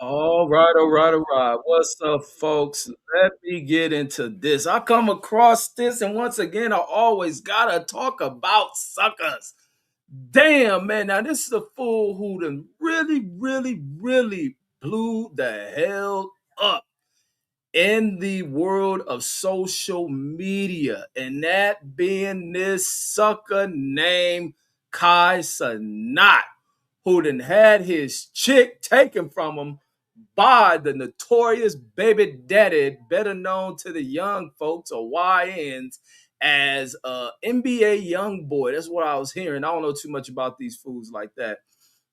All right, all right, all right. What's up, folks? Let me get into this. I come across this, and once again, I always gotta talk about suckers. Damn, man. Now, this is a fool who done really blew the hell up in the world of social media, and that being this sucker named Kai Cenat, who done had his chick taken from him by the notorious baby daddy, better known to the young folks or YNs as NBA YoungBoy. That's what I was hearing. I don't know too much about these fools like that,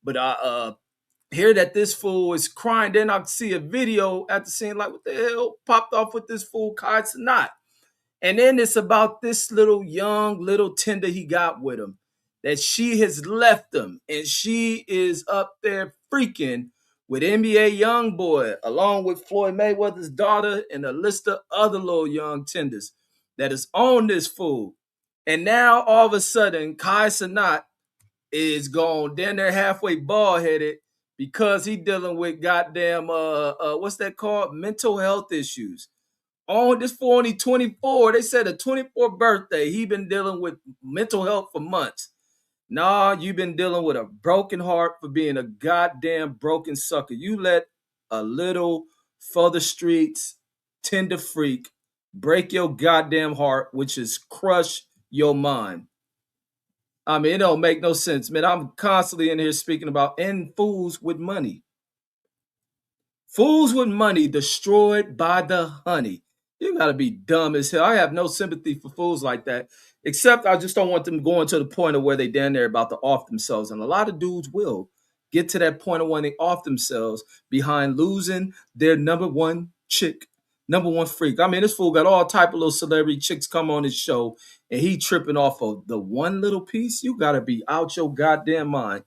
but I hear that this fool is crying. Then I see a video at the scene, like, what the hell popped off with this fool Kai Cenat? And then it's about this little young little tender he got with him, that she has left him, and she is up there freaking with NBA YoungBoy, along with Floyd Mayweather's daughter and a list of other little young tenders that is on this fool. And now all of a sudden, Kai Cenat is gone. Then they're halfway bald headed because he dealing with goddamn what's that called? Mental health issues. On this for only 24. They said a 24th birthday. He been dealing with mental health for months. Nah, you've been dealing with a broken heart for being a goddamn broken sucker. You let a little for the streets tender freak break your goddamn heart, which is crush your mind. I mean, it don't make no sense, man. I'm constantly in here speaking about end fools with money. Fools with money destroyed by the honey. You gotta be dumb as hell. I have no sympathy for fools like that. Except I just don't want them going to the point of where they down there about to off themselves. And a lot of dudes will get to that point of when they off themselves behind losing their number one chick, number one freak. I mean, this fool got all type of little celebrity chicks come on his show, and he tripping off of the one little piece. You gotta be out your goddamn mind.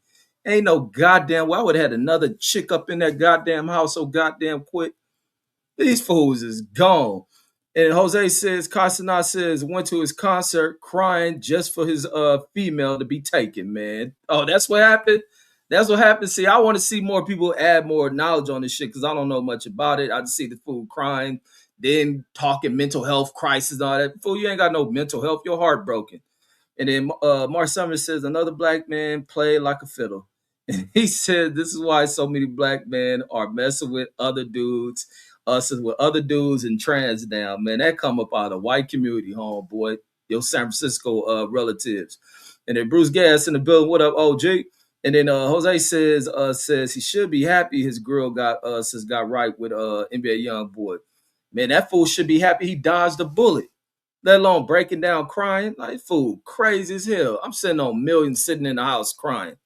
Ain't no goddamn way I would have had another chick up in that goddamn house so goddamn quick. These fools is gone. And Jose says, Castanet says, went to his concert crying just for his female to be taken, man. Oh, that's what happened? That's what happened. See, I want to see more people add more knowledge on this shit because I don't know much about it. I just see the fool crying, then talking mental health crisis and all that. Fool, you ain't got no mental health. Your heart broken. And then Mark Summers says, another black man played like a fiddle. And he said, this is why so many black men are messing with other dudes, us with other dudes and trans now. Man, that come up out of the white community, homeboy. Your San Francisco relatives. And then Bruce Gas in the building. What up, OG? And then Jose says he should be happy his girl got right with NBA YoungBoy. Man, that fool should be happy he dodged a bullet, let alone breaking down crying. Like, fool, crazy as hell. I'm sitting on millions sitting in the house crying.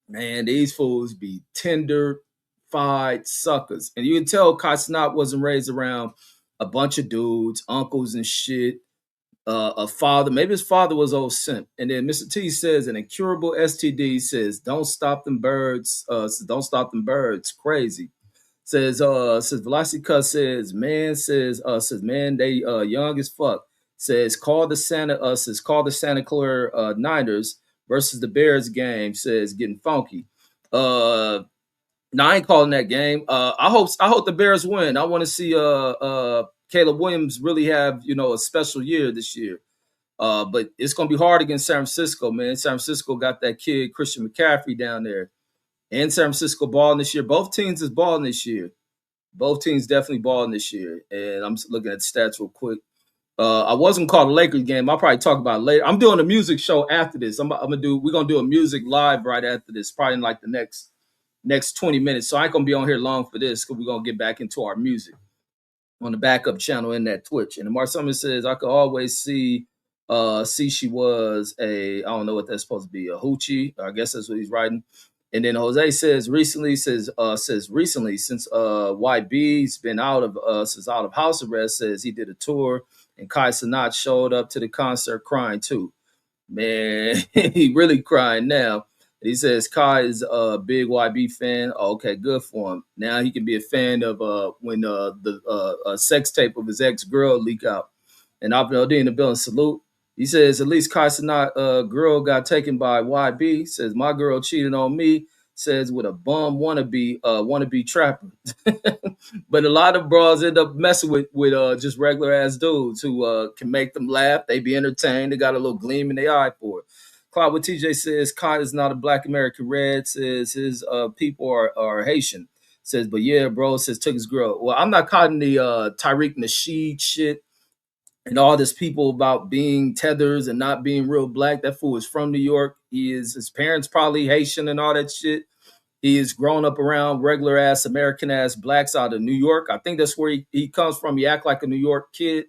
Man, these fools be tender fied suckers. And you can tell Kai Cenat wasn't raised around a bunch of dudes, uncles and shit. A father, maybe his father was old simp. And then Mr. T says an incurable STD says, don't stop them birds. Don't stop them birds. Crazy. Says Velocity Cuss says man, they young as fuck. Says call the Santa Clara Niners versus the Bears game. Says getting funky. No, I ain't calling that game. I hope the Bears win. I want to see Caleb Williams really have a special year this year. But it's gonna be hard against San Francisco, man. San Francisco got that kid Christian McCaffrey down there, and San Francisco balling this year. Both teams is balling this year. Both teams definitely balling this year. And I'm just looking at the stats real quick. I wasn't called the Lakers game. I'll probably talk about it later. I'm doing a music show after this. We're gonna do a music live right after this, probably in like the next 20 minutes. So I ain't gonna be on here long for this because we're gonna get back into our music on the backup channel in that Twitch. And Mark Summers says I could always see she was I don't know what that's supposed to be, a hoochie. I guess that's what he's writing. And then Jose says recently since YB's been out of house arrest, says he did a tour and Kai Cenat showed up to the concert crying too. Man, he really crying now. He says Kai is a big YB fan. Oh, okay, good for him. Now he can be a fan of when the sex tape of his ex-girl leak out. And Abdul in the building, salute. He says at least Kai Cenat girl got taken by YB. Says my girl cheated on me. says with a bum wannabe trapper. But a lot of bras end up messing with just regular ass dudes who can make them laugh. They be entertained. They got a little gleam in their eye for it. Cloud with TJ says Kai is not a black American red. Says his people are Haitian. Says, but yeah, bro. Says took his girl. Well, I'm not caught in the Tariq Nasheed shit and all this people about being tethers and not being real black. That fool is from New York. His parents probably Haitian and all that shit. He is grown up around regular ass American ass blacks out of New York. I think that's where he comes from. He act like a New York kid.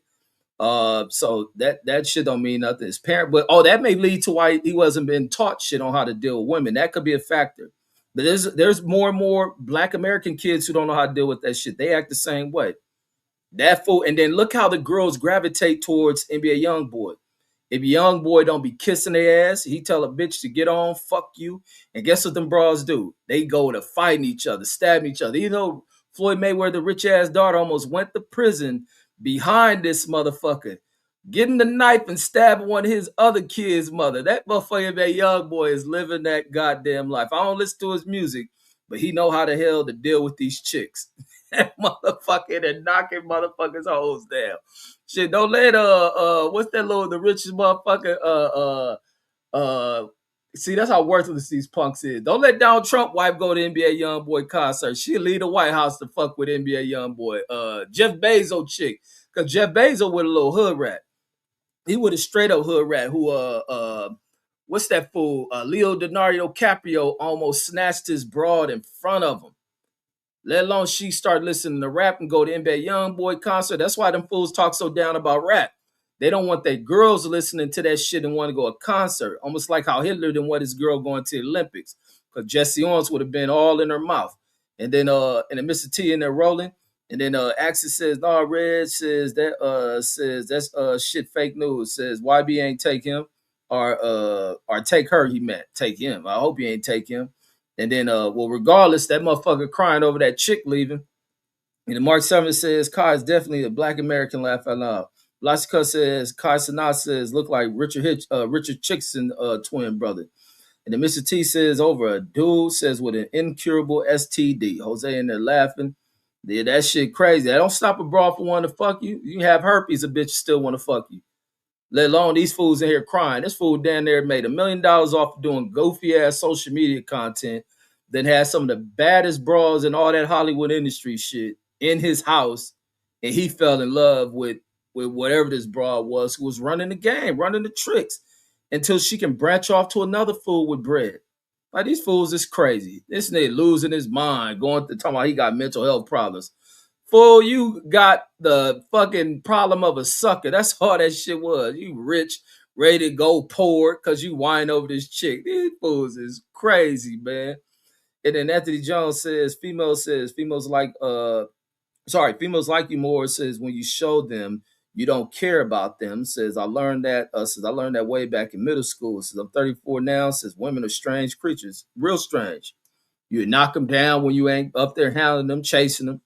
So that shit don't mean nothing. His parent, but that may lead to why he wasn't been taught shit on how to deal with women. That could be a factor. But there's more and more black American kids who don't know how to deal with that shit. They act the same way. That fool, and then look how the girls gravitate towards NBA YoungBoy. If YoungBoy don't be kissing their ass, he tell a bitch to get on, fuck you. And guess what them bras do? They go to fighting each other, stabbing each other. You know, Floyd Mayweather, the rich ass daughter, almost went to prison behind this motherfucker, getting the knife and stabbing one of his other kids' mother. That motherfucker, that YoungBoy, is living that goddamn life. I don't listen to his music, but he know how the hell to deal with these chicks. That motherfucking and knocking motherfuckers' hoes down. Shit, don't let what's that little the richest motherfucker see, that's how worthless these punks is. Don't let Donald Trump wife go to NBA YoungBoy concert. She'll leave the White House to fuck with NBA YoungBoy. Jeff Bezos chick. Cause Jeff Bezos with a little hood rat. He with a straight up hood rat who what's that fool? Leo Leonardo DiCaprio almost snatched his broad in front of him. Let alone she start listening to rap and go to NBA YoungBoy concert. That's why them fools talk so down about rap. They don't want their girls listening to that shit and want to go to a concert. Almost like how Hitler didn't want his girl going to the Olympics. Because Jesse Owens would have been all in her mouth. And then Mr. T in there rolling. And then Axis says, no, Red says that's shit fake news. Says YB ain't take him. Or take her, he meant. Take him. I hope he ain't take him. And then, regardless, that motherfucker crying over that chick leaving. And then Mark 7 says, Kai is definitely a black American laugh out loud. Lasika says, Kai Cenat says, look like Richard Chickson twin brother. And then Mr. T says, over a dude says with an incurable STD. Jose in there laughing. Yeah, that shit crazy. That don't stop a bra from wanting to fuck you. You can have herpes, a bitch still want to fuck you. Let alone these fools in here crying. This fool down there made $1 million off of doing goofy ass social media content, then had some of the baddest bras and all that Hollywood industry shit in his house, and he fell in love with whatever this broad was who was running the game, running the tricks, until she can branch off to another fool with bread. Like these fools is crazy. This nigga losing his mind, going to talking about he got mental health problems. Fool, you got the fucking problem of a sucker. That's all that shit was. You rich, ready to go poor because you whine over this chick. These fools is crazy, man. And then Anthony Jones says, females like you more. Says when you show them, you don't care about them. Says I learned that way back in middle school. Says I'm 34 now. Says women are strange creatures, real strange. You knock them down when you ain't up there hounding them, chasing them.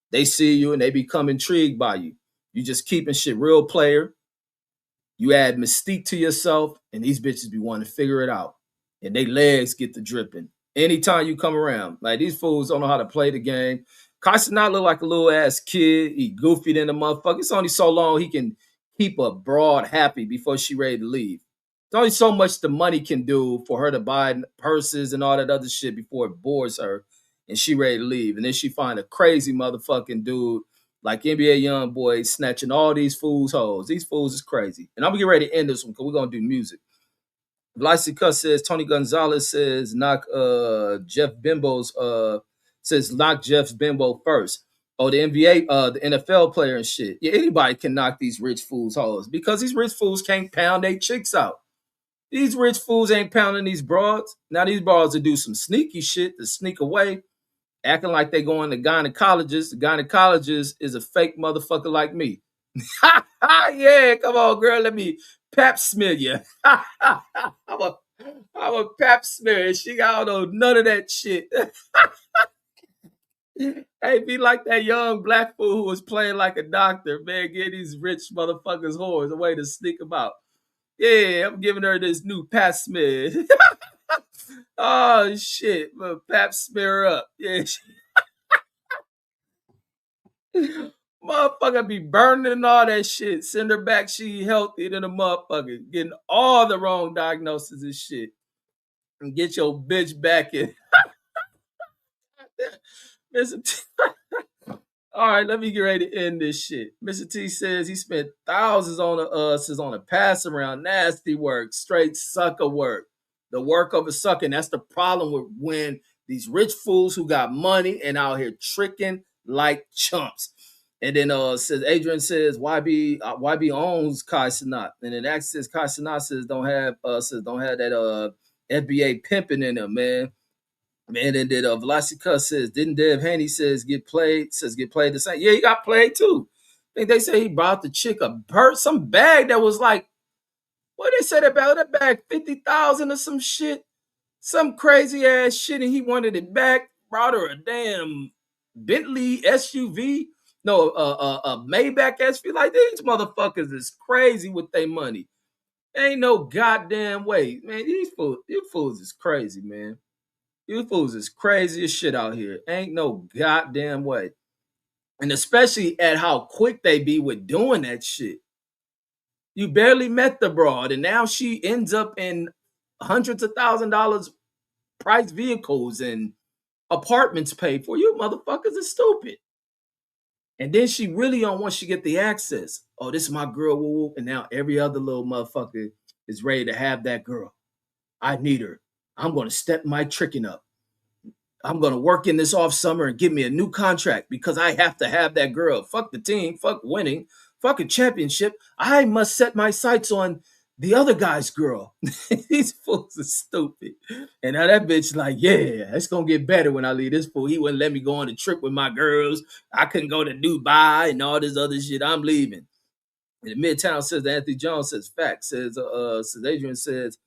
They see you and they become intrigued by you. You just keeping shit real player. You add mystique to yourself, and these bitches be wanting to figure it out. And they legs get to dripping. Anytime you come around. Like these fools don't know how to play the game. Carson not look like a little ass kid. He goofy than a motherfucker. It's only so long he can keep a broad happy before she ready to leave. There's only so much the money can do for her to buy purses and all that other shit before it bores her and she ready to leave. And then she find a crazy motherfucking dude like NBA YoungBoy snatching all these fools' hoes. These fools is crazy. And I'm going to get ready to end this one because we're going to do music. Lysica says, Tony Gonzalez says, knock Jeff Bimbo first. Oh, the NBA, the NFL player and shit. Yeah, anybody can knock these rich fools' hoes because these rich fools can't pound their chicks out. These rich fools ain't pounding these broads. Now these broads will do some sneaky shit to sneak away, acting like they going to gynecologists. The gynecologist is a fake motherfucker like me. Yeah, come on, girl. Let me pap smear you. I'm a pap smear. She got all none of that shit. Hey, be like that young black fool who was playing like a doctor, man. Get these rich motherfuckers whores a way to sneak them out. Yeah, I'm giving her this new pap smear. Oh shit. Pap smear her up. Yeah. Motherfucker be burning and all that shit. Send her back. She healthy than a motherfucker. Getting all the wrong diagnoses and shit. And get your bitch back in. Mr. T. All right, let me get ready to end this shit. Mr. T says he spent thousands on a pass around, nasty work, straight sucker work. The work of a sucker. And that's the problem with when these rich fools who got money and out here tricking like chumps. And then says Adrian says YB owns Kai Cenat. And then Ax says Kai Cenat don't have that FBA pimping in him, man. Man, and then Velocica says, didn't Dev Haney get played the same? Yeah, he got played too. I think they say he brought the chick some bag that was like, what they said about that bag, 50,000 or some shit, some crazy ass shit, and he wanted it back. Brought her a damn Bentley SUV, no, a Maybach SUV. Like, these motherfuckers is crazy with their money. Ain't no goddamn way, man. These fools is crazy, man. You fools is crazy as shit out here. Ain't no goddamn way. And especially at how quick they be with doing that shit. You barely met the broad, and now she ends up in hundreds of $1,000s price vehicles and apartments paid for. You motherfuckers are stupid. And then she really on once she get the access. Oh, this is my girl, woo woo. And now every other little motherfucker is ready to have that girl. I need her. I'm gonna step my tricking up. I'm going to work in this off summer and give me a new contract because I have to have that girl. Fuck the team. Fuck winning. Fuck a championship. I must set my sights on the other guy's girl. These fools are stupid. And now that bitch like, yeah, it's going to get better when I leave this fool. He wouldn't let me go on a trip with my girls. I couldn't go to Dubai and all this other shit. I'm leaving. And the Midtown says, Anthony Jones says, fact. Says Adrian says,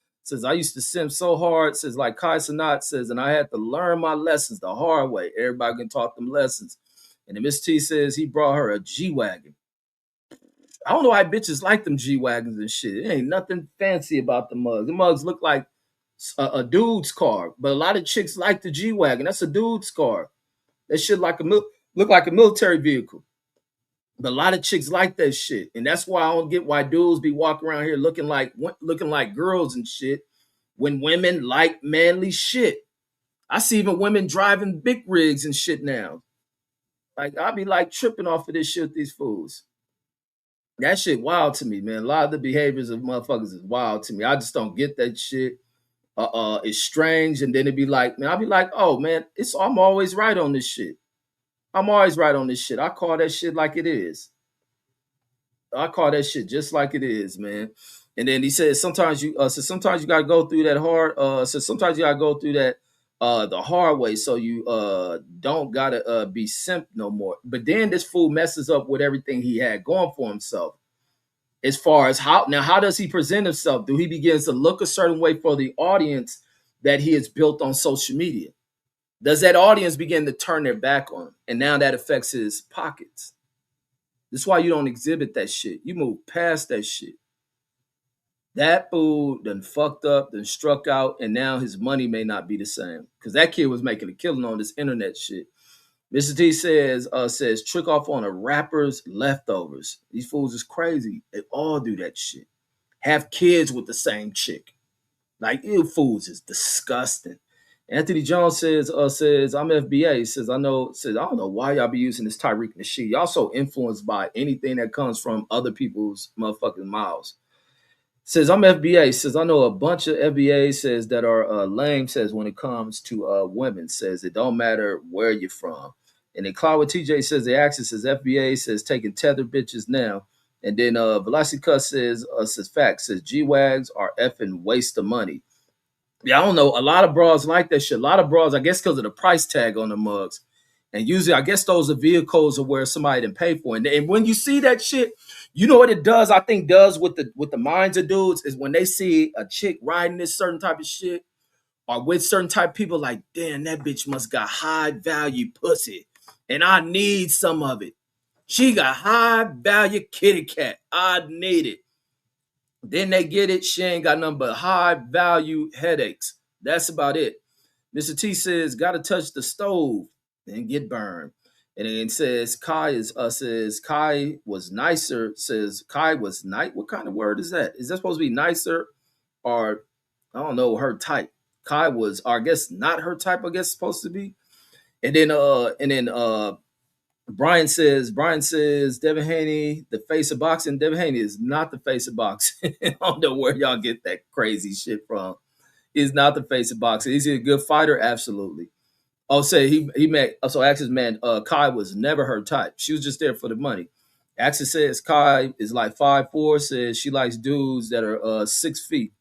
I used to sim so hard, says like Kai Cenat says, and I had to learn my lessons the hard way. Everybody can talk them lessons. And then Miss T says he brought her a G-Wagon. I don't know why bitches like them G-Wagons and shit. It ain't nothing fancy about the mugs. The mugs look like a dude's car, but a lot of chicks like the G-Wagon. That's a dude's car. That shit look like a military vehicle. But a lot of chicks like that shit, and that's why I don't get why dudes be walking around here looking like girls and shit, when women like manly shit. I see even women driving big rigs and shit now. Like I be like tripping off of this shit with these fools. That shit wild to me, man. A lot of the behaviors of motherfuckers is wild to me. I just don't get that shit. It's strange, and then it be like, man, I'll be like, oh man, I'm always right on this shit. I'm always right on this shit. I call that shit like it is. I call that shit just like it is, man. And then he says sometimes you gotta go through that hard. Sometimes you gotta go through that the hard way, so you don't gotta be simp no more. But then this fool messes up with everything he had going for himself. As far as how does he present himself? Do he begins to look a certain way for the audience that he has built on social media? Does that audience begin to turn their back on him? And now that affects his pockets. That's why you don't exhibit that shit. You move past that shit. That fool done fucked up, done struck out, and now his money may not be the same. Because that kid was making a killing on this internet shit. Mr. T says trick off on a rapper's leftovers. These fools is crazy. They all do that shit. Have kids with the same chick. Like, you fools is disgusting. Anthony Jones says I'm FBA. I don't know why y'all be using this Tyreek Nasheed. Y'all so influenced by anything that comes from other people's motherfucking mouths. Says I'm FBA. Says I know a bunch of FBA says that are lame. Says when it comes to women, says it don't matter where you're from. And then Cloud with TJ says the access says FBA says taking tether bitches now. And then Velocica says facts says G-Wags are effing waste of money. Yeah, I don't know. A lot of bras like that shit. A lot of bras, I guess, because of the price tag on the mugs. And usually, I guess those are vehicles of where somebody didn't pay for it. And when you see that shit, you know what it does? I think does with the minds of dudes is when they see a chick riding this certain type of shit or with certain type of people, like, damn, that bitch must got high value pussy, and I need some of it. She got high value kitty cat. I need it. Then they get it. She ain't got nothing but high value headaches. That's about it. Mr. T says, gotta touch the stove and get burned. And then says Kai was nicer. Says Kai was nice. What kind of word is that? Is that supposed to be nicer or I don't know her type? Kai was, or I guess not her type. I guess supposed to be. And then Brian says Devin Haney, the face of boxing. Devin Haney is not the face of boxing. I don't know where y'all get that crazy shit from. He's not the face of boxing. Is he a good fighter? Absolutely. Oh, say he met. So Axis man, Kai was never her type. She was just there for the money. Axis says Kai is like 5'4". Says she likes dudes that are 6 feet.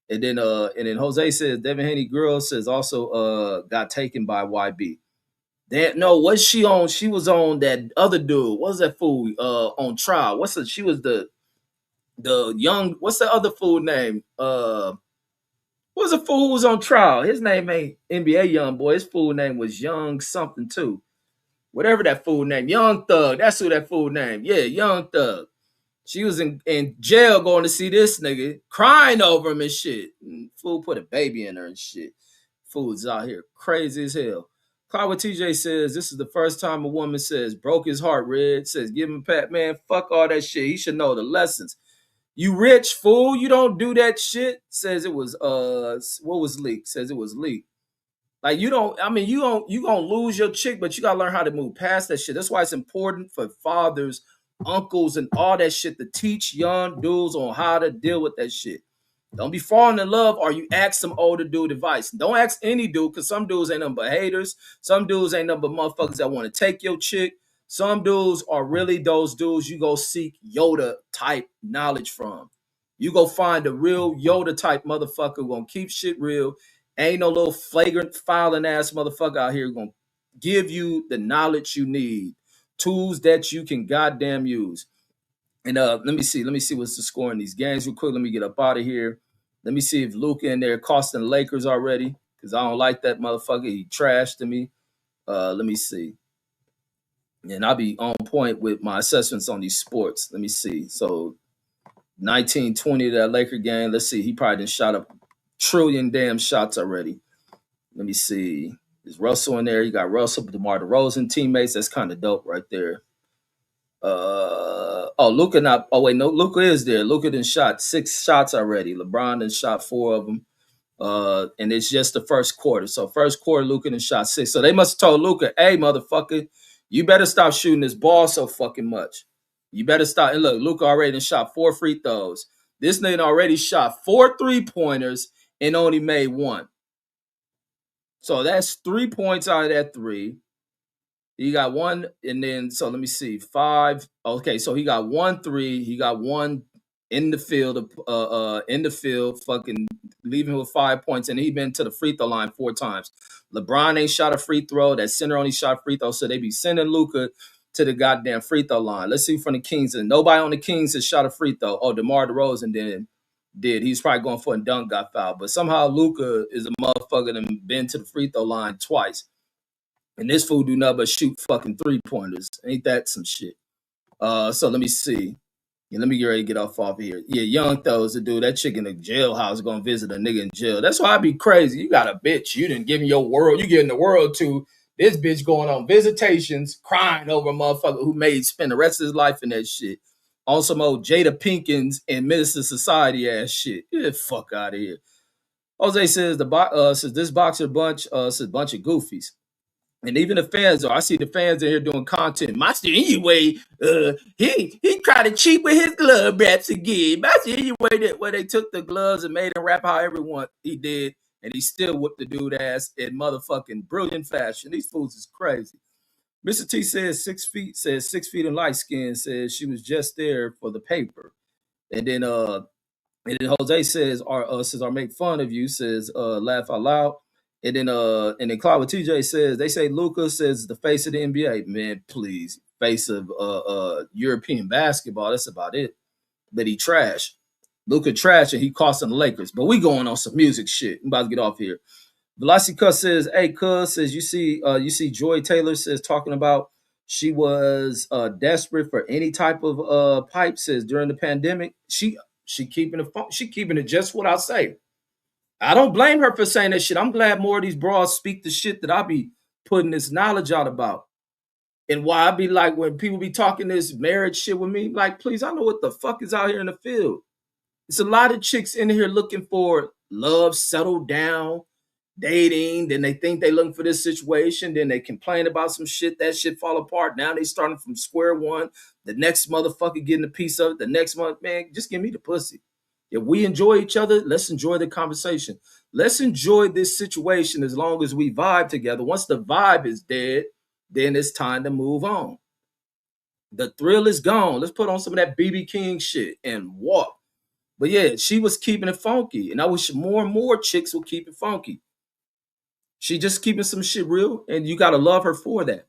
And then Jose says Devin Haney girl says also got taken by YB. That no, what's she on? She was on that other dude. What's that fool? On trial. She was the young. What's the other fool name? What's the fool who was on trial? His name ain't NBA young boy. His fool name was Young something too. Whatever that fool name, Young Thug. That's who that fool name. Yeah, Young Thug. She was in jail going to see this nigga, crying over him and shit. Fool put a baby in her and shit. Fools out here crazy as hell. Cloud TJ says this is the first time a woman says broke his heart. Red says give him a pat, man. Fuck all that shit. He should know the lessons. You rich fool, you don't do that shit. Says it was what was leaked? Says it was leaked. Like you don't, I mean, you gonna lose your chick, but you gotta learn how to move past that shit. That's why it's important for fathers, uncles, and all that shit to teach young dudes on how to deal with that shit. Don't be falling in love or you ask some older dude advice. Don't ask any dude, because some dudes ain't nothing but haters. Some dudes ain't nothing but motherfuckers that want to take your chick. Some dudes are really those dudes you go seek Yoda type knowledge from. You go find a real Yoda type motherfucker who gonna keep shit real. Ain't no little flagrant filing ass motherfucker out here gonna give you the knowledge you need. Tools that you can goddamn use. And let me see what's the score in these games real quick. Let me get up out of here. Let me see if Luka in there costing the Lakers already, because I don't like that motherfucker. He trashed to me. Let me see. And I'll be on point with my assessments on these sports. Let me see. So 19-20 that Laker game. Let's see. He probably done shot up trillion damn shots already. Let me see. Is Russell in there? You got Russell, DeMar DeRozan teammates. That's kind of dope right there. Luka not. Oh wait, no, Luka is there. Luka done shot 6 shots already. LeBron done shot 4 of them. And it's just the first quarter. So first quarter, Luka done shot 6. So they must have told Luka, "Hey, motherfucker, you better stop shooting this ball so fucking much. You better stop." And look, Luka already done shot 4 free throws. This nigga already shot 4 3-pointers and only made 1. So that's 3 points out of that 3. He got 1, and then so let me see, 5. Okay, so he got 1 3. He got 1 in the field, fucking leaving with 5 points, and he been to the free throw line 4 times. LeBron ain't shot a free throw. That center only shot free throw, so they be sending Luka to the goddamn free throw line. Let's see from the Kings, and nobody on the Kings has shot a free throw. Oh, DeMar DeRozan did. He's probably going for a dunk, got fouled, but somehow Luka is a motherfucker that been to the free throw line twice. And this fool do nothing but shoot fucking 3-pointers. Ain't that some shit? So let me see. Yeah, let me get ready to get off here. Yeah, Young Thug's the dude. That chick in the jailhouse gonna visit a nigga in jail. That's why I be crazy. You got a bitch. You didn't give me your world. You giving the world to this bitch going on visitations, crying over a motherfucker who made spend the rest of his life in that shit. On some old Jada Pinkins and Minister Society ass shit. Get the fuck out of here. Jose says says this boxer bunch says bunch of goofies. And even the fans I see the fans in here doing content. Master anyway, he tried to cheat with his glove raps again. Master anyway, where they took the gloves and made him rap how everyone he did, and he still whooped the dude ass in motherfucking brilliant fashion. These fools is crazy. Mr. T says 6 feet, says 6 feet in light skin, says she was just there for the paper. And then Jose says our make fun of you, says laugh out loud. And then Cloud with TJ says they say Luka says the face of the NBA. Man, please, face of European basketball. That's about it. But he trash. Luka trash, and he costing the Lakers. But we going on some music shit. I'm about to get off here. Velocity Cuss says, "Hey, Cuz says you see Joy Taylor says talking about she was desperate for any type of pipe. Says during the pandemic she keeping it just what I say. I don't blame her for saying that shit. I'm glad more of these bras speak the shit that I be putting this knowledge out about. And why I be like, when people be talking this marriage shit with me, like, please, I know what the fuck is out here in the field. It's a lot of chicks in here looking for love, settle down, dating. Then they think they looking for this situation. Then they complain about some shit. That shit fall apart. Now they starting from square one. The next motherfucker getting a piece of it. The next month, man, just give me the pussy. If we enjoy each other, let's enjoy the conversation. Let's enjoy this situation as long as we vibe together. Once the vibe is dead, then it's time to move on. The thrill is gone. Let's put on some of that BB King shit and walk. But yeah, she was keeping it funky. And I wish more and more chicks would keep it funky. She just keeping some shit real, and you gotta love her for that.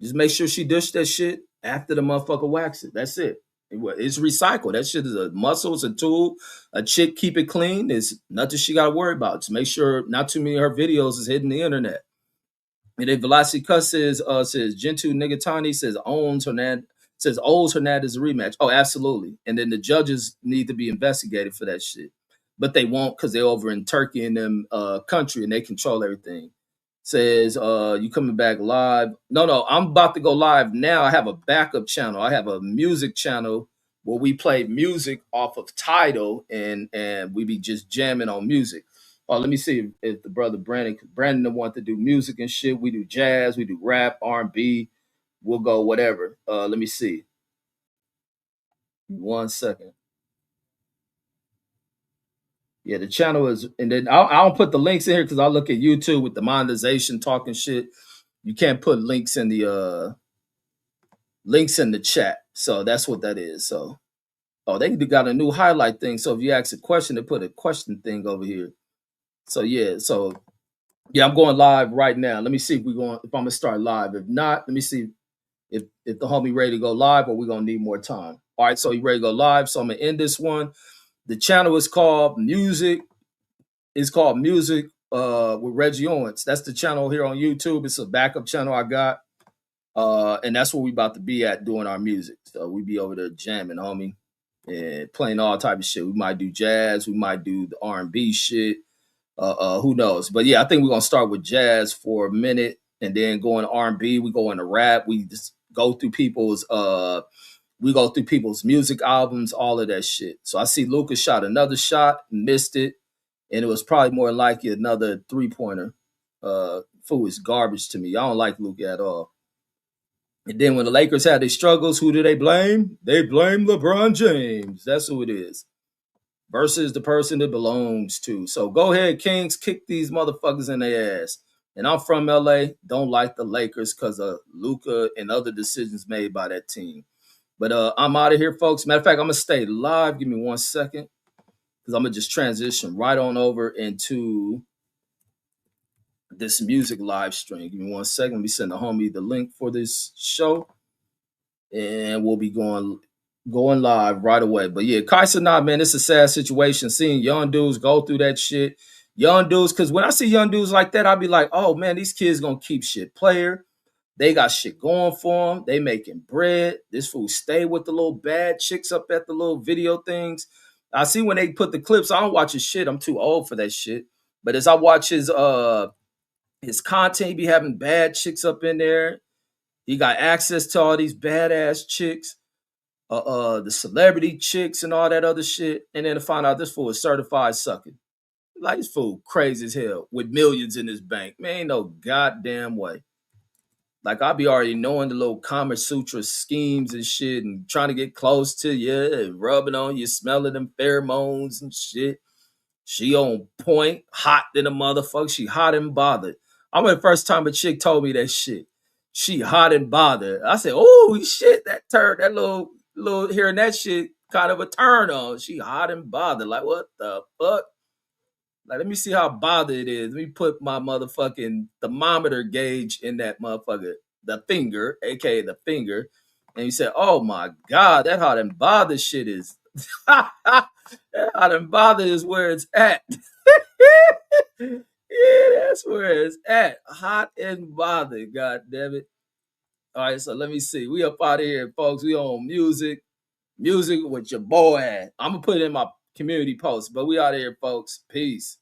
Just make sure she dish that shit after the motherfucker wax it. That's it. It's recycled. That shit is a muscle, it's a tool. A chick keep it clean. There's nothing she gotta worry about. Just make sure not too many of her videos is hitting the internet. And then Velocity Cuss says Gentoo Nigatani owes Hernandez a rematch. Oh, absolutely. And then the judges need to be investigated for that shit. But they won't because they're over in Turkey and them country and they control everything. Says you coming back live. No, I'm about to go live now. I have a backup channel. I have a music channel where we play music off of Tidal and we be just jamming on music. Oh, let me see if the brother Brandon want to do music and shit. We do jazz, we do rap, R&B. We'll go whatever. Let me see. 1 second. Yeah, the channel is, and then I'll put the links in here because I look at YouTube with the monetization talking shit. You can't put links in the chat. So that's what that is. So, oh, they got a new highlight thing. So if you ask a question, they put a question thing over here. So yeah, I'm going live right now. Let me see if I'm gonna start live. If not, let me see if the homie ready to go live or we're gonna need more time. All right, so you ready to go live? So I'm gonna end this one. The channel is called Music. It's called Music with Reggie Owens. That's the channel here on YouTube. It's a backup channel I got. And that's where we about to be at doing our music. So we be over there jamming, homie, and playing all type of shit. We might do jazz, we might do the R&B shit. Who knows? But yeah, I think we're gonna start with jazz for a minute and then go into R&B. We go into rap. We just go through people's music albums, all of that shit. So I see Lucas shot another shot, missed it, and it was probably more likely another 3-pointer. Fool is garbage to me. I don't like Luka at all. And then when the Lakers had their struggles, who do they blame? They blame LeBron James. That's who it is. Versus the person it belongs to. So go ahead, Kings, kick these motherfuckers in their ass. And I'm from LA, don't like the Lakers because of Luka and other decisions made by that team. But I'm out of here, folks. Matter of fact, I'm going to stay live. Give me 1 second because I'm going to just transition right on over into this music live stream. Give me 1 second. Let me send the homie the link for this show. And we'll be going live right away. But yeah, Kaiser, man, it's a sad situation seeing young dudes go through that shit. Young dudes, because when I see young dudes like that, I'll be like, oh man, these kids gonna keep shit player. They got shit going for them. They making bread. This fool stay with the little bad chicks up at the little video things. I see when they put the clips, I don't watch his shit. I'm too old for that shit. But as I watch his content, he be having bad chicks up in there. He got access to all these badass chicks, the celebrity chicks and all that other shit. And then to find out this fool is certified sucking. Like, this fool crazy as hell with millions in his bank. Man, ain't no goddamn way. Like, I be already knowing the little Kama Sutra schemes and shit and trying to get close to you and rubbing on you, smelling them pheromones and shit. She on point, hot than a motherfucker. She hot and bothered. I remember the first time a chick told me that shit. She hot and bothered. I said, oh shit, that little hearing that shit kind of a turn on. She hot and bothered. Like, what the fuck? Like, let me see how bothered it is. Let me put my motherfucking thermometer gauge in that motherfucker, the finger, aka the finger. And you said, oh my God, that hot and bothered shit is that hot and bothered is where it's at. Yeah, that's where it's at. Hot and bothered, God damn it. All right, so let me see. We up out of here, folks. We on music with your boy. I'm gonna put it in my community posts. But we out here, folks. Peace.